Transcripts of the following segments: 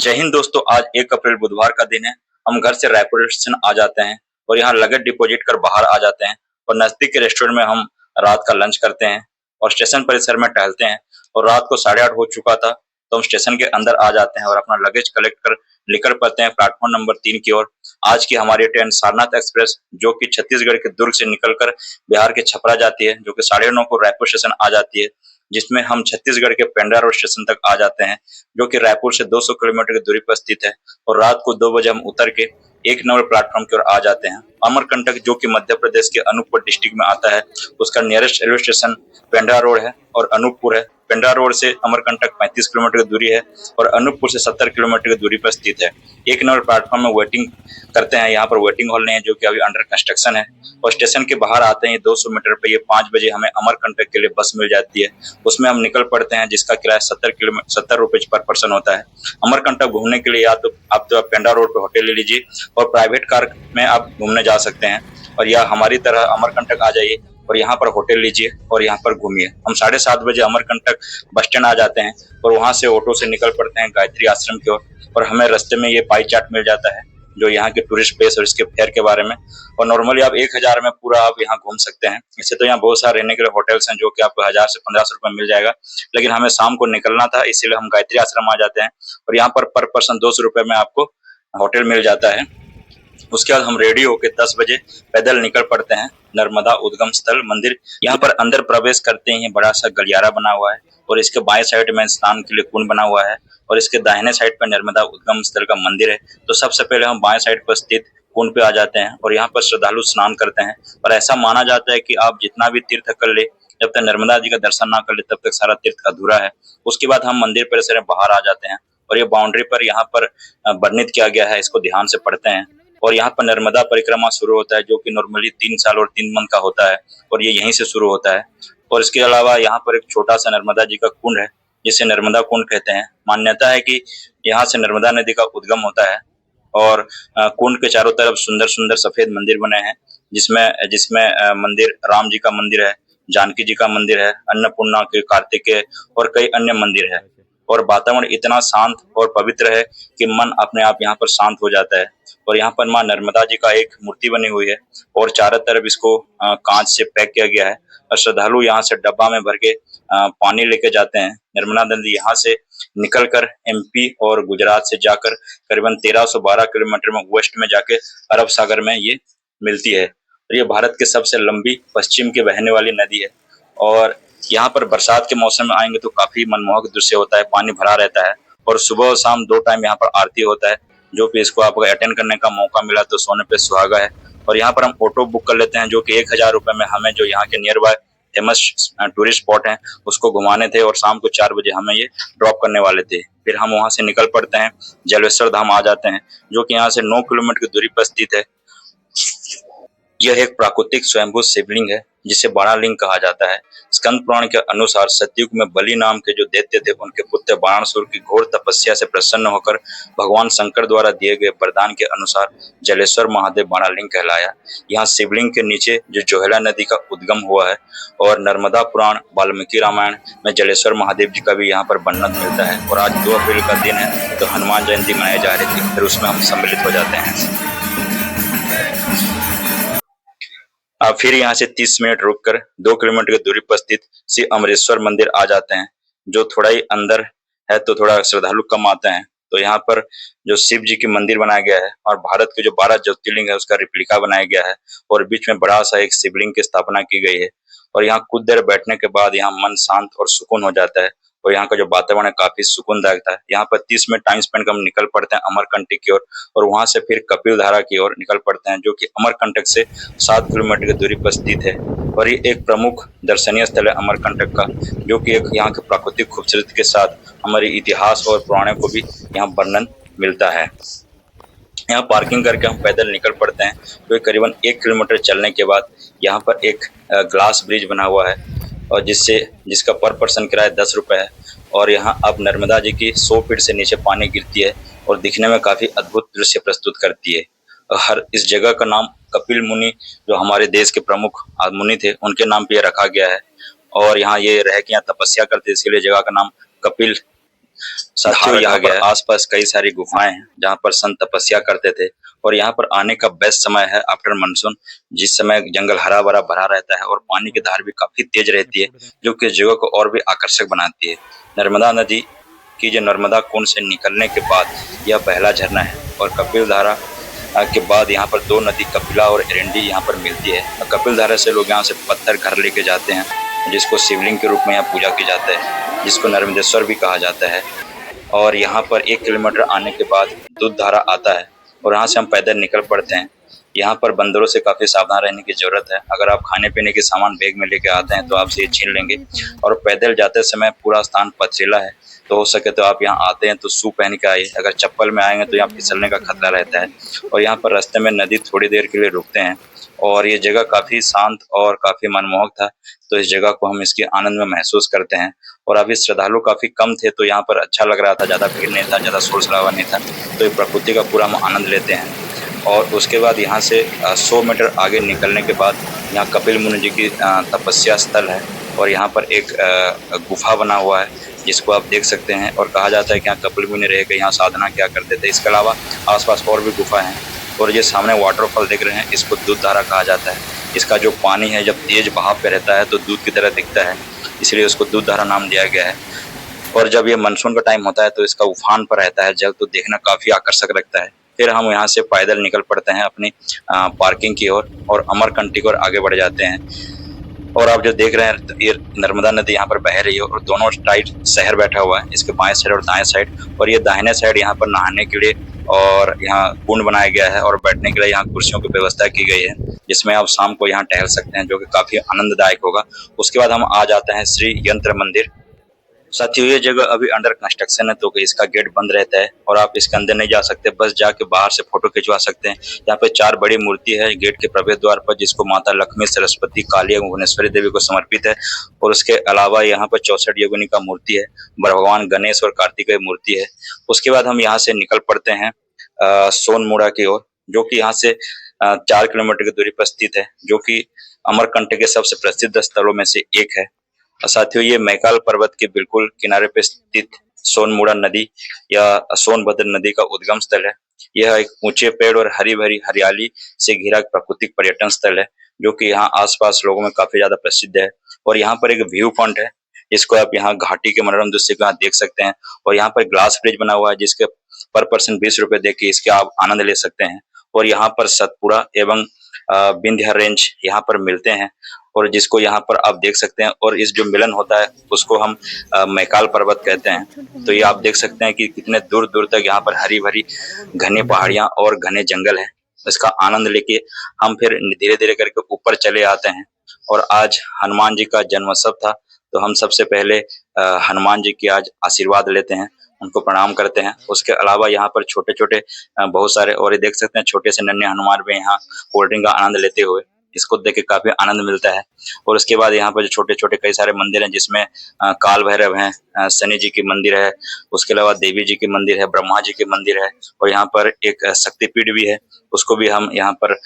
जय हिंद दोस्तों। आज 1 अप्रैल बुधवार का दिन है। हम घर से रायपुर स्टेशन आ जाते हैं और यहाँ लगेज डिपॉजिट कर बाहर आ जाते हैं और नजदीक के रेस्टोरेंट में हम रात का लंच करते हैं और स्टेशन परिसर में टहलते हैं। और रात को 8:30 हो चुका था तो हम स्टेशन के अंदर आ जाते हैं और अपना लगेज कलेक्ट कर निकल पड़ते हैं प्लेटफॉर्म नंबर 3 की ओर। आज की हमारी ट्रेन सारनाथ एक्सप्रेस जो कि छत्तीसगढ़ के दुर्ग से निकलकर बिहार के छपरा जाती है, जो कि 9:30 को रायपुर स्टेशन आ जाती है, जिसमें हम छत्तीसगढ़ के पेंड्रा रोड स्टेशन तक आ जाते हैं, जो कि रायपुर से 200 किलोमीटर की दूरी पर स्थित है। और रात को 2 बजे हम उतर के 1 नंबर प्लेटफॉर्म की ओर आ जाते हैं। अमरकंटक जो कि मध्य प्रदेश के अनूपपुर डिस्ट्रिक्ट में आता है, उसका nearest railway station Pendra road है और अनूपपुर है। पेंड्रा रोड से अमरकंटक 35 किलोमीटर की दूरी है और अनूपपुर से 70 किलोमीटर की दूरी पर स्थित है। 1 नंबर प्लेटफॉर्म में वेटिंग करते हैं। यहाँ पर वेटिंग हॉल नहीं है, जो कि अभी अंडर कंस्ट्रक्शन है। और स्टेशन के बाहर आते हैं 200 मीटर पे, ये 5 बजे हमें अमरकंटक के लिए बस मिल जाती है। उसमें हम निकल पड़ते हैं, जिसका किराया 70 रुपए पर पर्सन होता है। अमरकंटक घूमने के लिए या तो आप पेंड्रा रोड पे होटल ले लीजिए और प्राइवेट कार में आप घूमने जा सकते हैं, और या हमारी तरह अमरकंटक आ जाइए और यहाँ पर होटल लीजिए और यहाँ पर घूमिए। हम 7:30 बजे अमरकंटक बस स्टैंड आ जाते हैं और वहां से ऑटो से निकल पड़ते हैं गायत्री आश्रम की ओर। और हमें रास्ते में ये पाई चार्ट मिल जाता है जो यहाँ के टूरिस्ट प्लेस और इसके फेयर के बारे में। और नॉर्मली आप 1000 में पूरा आप यहाँ घूम सकते हैं। इससे तो यहाँ बहुत सारे रहने के लिए होटल्स हैं, जो कि आपको 1000 से 1500 रुपए मिल जाएगा। लेकिन हमें शाम को निकलना था, इसीलिए हम गायत्री आश्रम आ जाते हैं और यहाँ पर पर्सन 200 रुपए में आपको होटल मिल जाता है। उसके बाद हम रेडी होके 10 बजे पैदल निकल पड़ते हैं नर्मदा उद्गम स्थल मंदिर। यहाँ पर अंदर प्रवेश करते ही बड़ा सा गलियारा बना हुआ है और इसके बाएं साइड में स्नान के लिए कुंड बना हुआ है और इसके दाहिने साइड पर नर्मदा उद्गम स्थल का मंदिर है। तो सबसे पहले हम बाएं साइड पर स्थित कुंड पे आ जाते हैं और यहाँ पर श्रद्धालु स्नान करते हैं। और ऐसा माना जाता है कि आप जितना भी तीर्थ कर ले, जब तक नर्मदा जी का दर्शन ना कर ले तब तक सारा तीर्थ अधूरा है। उसके बाद हम मंदिर परिसर में बाहर आ जाते हैं और ये बाउंड्री पर यहाँ पर वर्णित किया गया है, इसको ध्यान से पढ़ते हैं। और यहाँ पर नर्मदा परिक्रमा शुरू होता है, जो कि नॉर्मली 3 साल और 3 मंथ का होता है और ये यहीं से शुरू होता है। और इसके अलावा यहाँ पर एक छोटा सा नर्मदा जी का कुंड है, जिसे नर्मदा कुंड कहते हैं। मान्यता है कि यहाँ से नर्मदा नदी का उद्गम होता है। और कुंड के चारों तरफ सुंदर सुंदर सफेद मंदिर बने हैं, जिसमें जिसमें मंदिर राम जी का मंदिर है, जानकी जी का मंदिर है, अन्नपूर्णा के, कार्तिकेय और कई अन्य मंदिर है। और वातावरण इतना शांत और पवित्र है कि मन अपने आप यहाँ पर शांत हो जाता है। और यहाँ पर माँ नर्मदा जी का एक मूर्ति बनी हुई है और चारों तरफ इसको कांच से पैक किया गया है। और श्रद्धालु यहाँ से डब्बा में भर के पानी लेके जाते हैं। नर्मदा नदी यहाँ से निकलकर एमपी और गुजरात से जाकर करीबन 1312 किलोमीटर में वेस्ट में जाके अरब सागर में ये मिलती है। और ये भारत के सबसे लंबी पश्चिम की बहने वाली नदी है। और यहाँ पर बरसात के मौसम में आएंगे तो काफी मनमोहक दृश्य होता है, पानी भरा रहता है और सुबह और शाम 2 टाइम यहाँ पर आरती होता है, जो कि इसको आपको अटेंड करने का मौका मिला तो सोने पे सुहागा है। और यहाँ पर हम ऑटो बुक कर लेते हैं, जो कि 1000 रुपए में हमें जो यहाँ के near by famous tourist spot है उसको घुमाने थे और शाम को 4 बजे हमें ये ड्रॉप करने वाले थे। फिर हम वहां से निकल पड़ते हैं, जलेश्वर धाम आ जाते हैं, जो कि यहाँ से 9 किलोमीटर की दूरी पर स्थित है। यह एक प्राकृतिक स्वयंभू शिवलिंग है, जिसे बाणालिंग कहा जाता है। स्कंद पुराण के अनुसार सतयुग में बलि नाम के जो दैत्य थे, उनके पुत्र बाणासुर की घोर तपस्या से प्रसन्न होकर भगवान शंकर द्वारा दिए गए वरदान के अनुसार जलेश्वर महादेव बाणालिंग कहलाया। यहाँ शिवलिंग के नीचे जो जोहेला नदी का उद्गम हुआ है और नर्मदा पुराण, वाल्मीकि रामायण में जलेश्वर महादेव जी का भी यहाँ पर वर्णन मिलता है। और आज 2 अप्रैल का दिन है तो हनुमान जयंती मनाई जा रही थी, फिर उसमें हम सम्मिलित हो जाते हैं। फिर यहाँ से 30 मिनट रुककर 2 किलोमीटर की दूरी पर स्थित श्री अमरेश्वर मंदिर आ जाते हैं, जो थोड़ा ही अंदर है तो थोड़ा श्रद्धालु कम आते हैं। तो यहाँ पर जो शिव जी की मंदिर बनाया गया है और भारत के जो 12 ज्योतिर्लिंग है उसका रिप्लिका बनाया गया है और बीच में बड़ा सा एक शिवलिंग की स्थापना की गई है। और यहाँ कुछ देर बैठने के बाद यहाँ मन शांत और सुकून हो जाता है और यहाँ का जो वातावरण है काफी सुकूनदायक था। यहाँ पर 30 मिनट टाइम स्पेंड कर हम निकल पड़ते हैं अमरकंटक की ओर और वहां से फिर कपिल धारा की ओर निकल पड़ते हैं, जो कि अमरकंटक से 7 किलोमीटर की दूरी पर स्थित है। और ये एक प्रमुख दर्शनीय स्थल है अमरकंटक का, जो कि एक यहाँ के प्राकृतिक खूबसूरती के साथ हमारे इतिहास और पुराणों को भी यहाँ वर्णन मिलता है। यहाँ पार्किंग करके हम पैदल निकल पड़ते हैं, तो करीबन 1 किलोमीटर चलने के बाद यहाँ पर एक ग्लास ब्रिज बना हुआ है और जिसका पर पर्सन किराया 10 रुपए है। और यहाँ अब नर्मदा जी की 100 फीट से नीचे पानी गिरती है और दिखने में काफी अद्भुत दृश्य प्रस्तुत करती है। इस जगह का नाम कपिल मुनि, जो हमारे देश के प्रमुख मुनि थे, उनके नाम पे रखा गया है। और यहाँ ये रह के यहाँ तपस्या करते, इसके लिए जगह का नाम कपिल साथियों यहाँ पर आसपास कई सारी गुफाएं हैं जहाँ पर संत तपस्या करते थे और यहाँ पर आने का बेस्ट समय है आफ्टर मानसून, जिस समय जंगल हरा भरा भरा रहता है और पानी की धार भी काफी तेज रहती है, जो कि इस जगह को और भी आकर्षक बनाती है। नर्मदा नदी की जो नर्मदा कुंड से निकलने के बाद यह पहला झरना है और कपिल धारा के बाद यहाँ पर दो नदी कपिला और एरंडी यहाँ पर मिलती है। कपिल धारा से लोग यहाँ से पत्थर घर लेके जाते हैं, जिसको शिवलिंग के रूप में यहाँ पूजा की जाता है, जिसको नर्मदेश्वर भी कहा जाता है। और यहाँ पर 1 किलोमीटर आने के बाद दूध धारा आता है और यहाँ से हम पैदल निकल पड़ते हैं। यहाँ पर बंदरों से काफी सावधान रहने की जरूरत है। अगर आप खाने पीने के सामान बैग में लेके आते हैं तो आपसे ये छीन लेंगे। और पैदल जाते समय पूरा स्थान पथरीला है, तो हो सके तो आप यहाँ आते हैं तो शू पहन के आइए। अगर चप्पल में आएंगे तो यहाँ फिसलने का खतरा रहता है। और यहाँ पर रास्ते में नदी थोड़ी देर के लिए रुकते हैं और ये जगह काफी शांत और काफी मनमोहक था, तो इस जगह को हम इसके आनंद में महसूस करते हैं। और अभी श्रद्धालु काफी कम थे तो यहाँ पर अच्छा लग रहा था, ज्यादा भीड़ नहीं था, ज्यादा शोर शराबा नहीं था, तो ये प्रकृति का पूरा हम आनंद लेते हैं। और उसके बाद यहाँ से 100 मीटर आगे निकलने के बाद यहाँ कपिल मुनि जी की तपस्या स्थल है और यहाँ पर एक गुफा बना हुआ है जिसको आप देख सकते हैं। और कहा जाता है कि यहाँ कपिल मुनि रह के यहाँ साधना क्या करते थे। इसके अलावा आसपास और भी गुफा हैं और ये सामने वाटरफॉल देख रहे हैं, इसको दूध धारा कहा जाता है। इसका जो पानी है जब तेज बहाव पे रहता है तो दूध की तरह दिखता है, इसलिए उसको दूध धारा नाम दिया गया है। और जब ये मानसून का टाइम होता है तो इसका उफान पर रहता है जल, तो देखना काफी आकर्षक लगता है। फिर हम यहाँ से पैदल निकल पड़ते हैं अपनी पार्किंग की ओर और अमरकंटक की ओर आगे बढ़ जाते हैं। और आप जो देख रहे हैं ये नर्मदा नदी यहाँ पर बह रही है और दोनों साइड शहर बैठा हुआ है, इसके बाएं साइड और दाएं साइड। और ये दाहिने साइड यहाँ पर नहाने के लिए और यहाँ कुंड बनाया गया है और बैठने के लिए यहाँ कुर्सियों की व्यवस्था की गई है, जिसमें आप शाम को यहाँ टहल सकते हैं, जो कि काफी आनंददायक होगा। उसके बाद हम आ जाते हैं श्री यंत्र मंदिर। साथियों ये जगह अभी अंडर कंस्ट्रक्शन है तो इसका गेट बंद रहता है और आप इसके अंदर नहीं जा सकते, बस जाके बाहर से फोटो खिंचवा सकते हैं। यहाँ पे 4 बड़ी मूर्ति है गेट के प्रवेश द्वार पर, जिसको माता लक्ष्मी, सरस्वती, काली एवं भुवनेश्वरी देवी को समर्पित है। और उसके अलावा यहाँ पर 64 योगिनी का मूर्ति है, भगवान गणेश और कार्तिकेय मूर्ति है। उसके बाद हम यहाँ से निकल पड़ते हैं सोनमुड़ा की ओर, जो कि यहाँ से 4 किलोमीटर की दूरी पर स्थित है, जो कि अमरकंटक के सबसे प्रसिद्ध स्थलों में से एक है। साथियों ये मैकाल पर्वत के बिल्कुल किनारे पे स्थित सोनमुड़ा नदी या सोनभद्र नदी का उद्गम स्थल है। यह एक ऊंचे पेड़ और हरी भरी हरियाली से घिरा प्राकृतिक पर्यटन स्थल है, जो कि यहाँ आसपास लोगों में काफी ज्यादा प्रसिद्ध है। और यहाँ पर एक व्यू पॉइंट है जिसको आप यहाँ घाटी के मनोरम दृश्य को देख सकते हैं। और यहाँ पर ग्लास ब्रिज बना हुआ है जिसके पर पर्सन 20 रुपए दे के इसके आप आनंद ले सकते हैं। और यहाँ पर सतपुड़ा एवं विंध्य रेंज यहाँ पर मिलते हैं और जिसको यहाँ पर आप देख सकते हैं। और इस जो मिलन होता है उसको हम मैकाल पर्वत कहते हैं। तो ये आप देख सकते हैं कि कितने दूर दूर तक यहाँ पर हरी भरी घने पहाड़ियां और घने जंगल है। इसका आनंद लेके हम फिर धीरे धीरे करके ऊपर चले आते हैं। और आज हनुमान जी का जन्मोत्सव था तो हम सबसे पहले हनुमान जी की आज आशीर्वाद लेते हैं, उनको प्रणाम करते हैं। उसके अलावा यहाँ पर छोटे छोटे बहुत सारे और ये देख सकते हैं छोटे से नन्हे हनुमान भी यहाँ कोल्ड ड्रिंक का आनंद लेते हुए, इसको देख के काफी आनंद मिलता है। और उसके बाद यहाँ पर जो छोटे छोटे कई सारे मंदिर हैं जिसमें काल भैरव हैं, शनि जी की मंदिर है, उसके अलावा देवी जी की मंदिर है, ब्रह्मा जी की मंदिर है और यहाँ पर एक शक्तिपीठ भी है, उसको भी हम यहाँ पर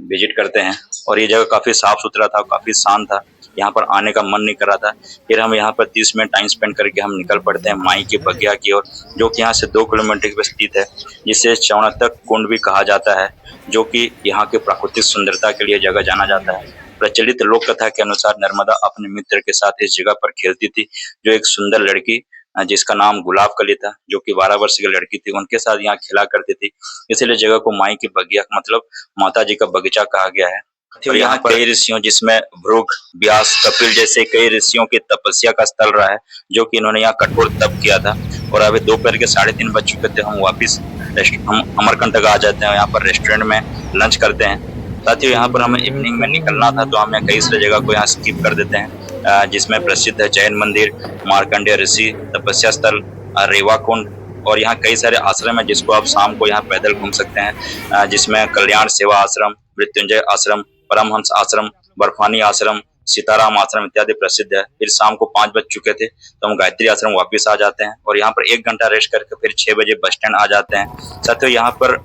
विजिट करते हैं। और ये जगह काफी साफ सुथरा था, काफी शांत था, यहाँ पर आने का मन नहीं कर रहा था। फिर हम यहाँ पर 30 मिनट टाइम स्पेंड करके हम निकल पड़ते हैं माई की बगिया की ओर, जो कि यहाँ से 2 किलोमीटर की स्थित है, जिसे चौणतक कुंड भी कहा जाता है, जो कि यहाँ की प्राकृतिक सुंदरता के लिए जगह जाना जाता है। प्रचलित लोक कथा के अनुसार नर्मदा अपने मित्र के साथ इस जगह पर खेलती थी, जो एक सुंदर लड़की जिसका नाम गुलाब कली था, जो कि 12 वर्ष की लड़की थी, उनके साथ यहाँ खेला करती थी। इसलिए जगह को माई की बगिया मतलब माता जी का बगीचा कहा गया है। और यहाँ पर कई ऋषियों जिसमें भृगु, व्यास, कपिल जैसे कई ऋषियों की तपस्या का स्थल रहा है, जो कि इन्होंने यहाँ कठोर तप किया था। और अभी दोपहर के 3:30 बज चुके थे, हम वापिस हम अमरकंटक आ जाते हैं, यहाँ पर रेस्टोरेंट में लंच करते हैं। साथियों यहाँ पर हमें इवनिंग में निकलना था तो हमने कई सारी जगह को यहाँ स्किप कर देते हैं, जिसमें प्रसिद्ध है जैन मंदिर, मार्कंडेय ऋषि तपस्या स्थल, रेवा कुंड और यहाँ कई सारे आश्रम है जिसको आप शाम को यहाँ पैदल घूम सकते हैं, जिसमें कल्याण सेवा आश्रम, मृत्युंजय आश्रम, परमहंस आश्रम, बर्फानी आश्रम, सीताराम आश्रम इत्यादि प्रसिद्ध है। फिर शाम को 5 बज चुके थे तो हम गायत्री आश्रम वापस आ जाते हैं और यहाँ पर 1 घंटा रेस्ट करके फिर 6 बजे बस स्टैंड आ जाते हैं। साथियों यहाँ पर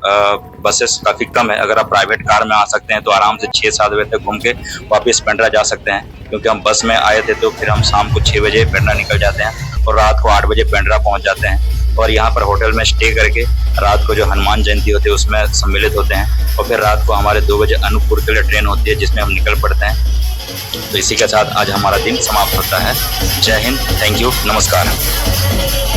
बसेस काफी कम है, अगर आप प्राइवेट कार में आ सकते हैं तो आराम से 6-7 बजे तक घूम के वापस पेंड्रा जा सकते हैं, क्योंकि हम बस में आए थे तो फिर हम शाम को 6 बजे पेंड्रा निकल जाते हैं। और रात को 8 बजे पेंड्रा पहुंच जाते हैं और यहाँ पर होटल में स्टे करके रात को जो हनुमान जयंती होती है उसमें सम्मिलित होते हैं और फिर रात को हमारे 2 बजे अनूपपुर के लिए ट्रेन होती है जिसमें हम निकल पड़ते हैं। तो इसी के साथ आज हमारा दिन समाप्त होता है। जय हिंद, थैंक यू, नमस्कार।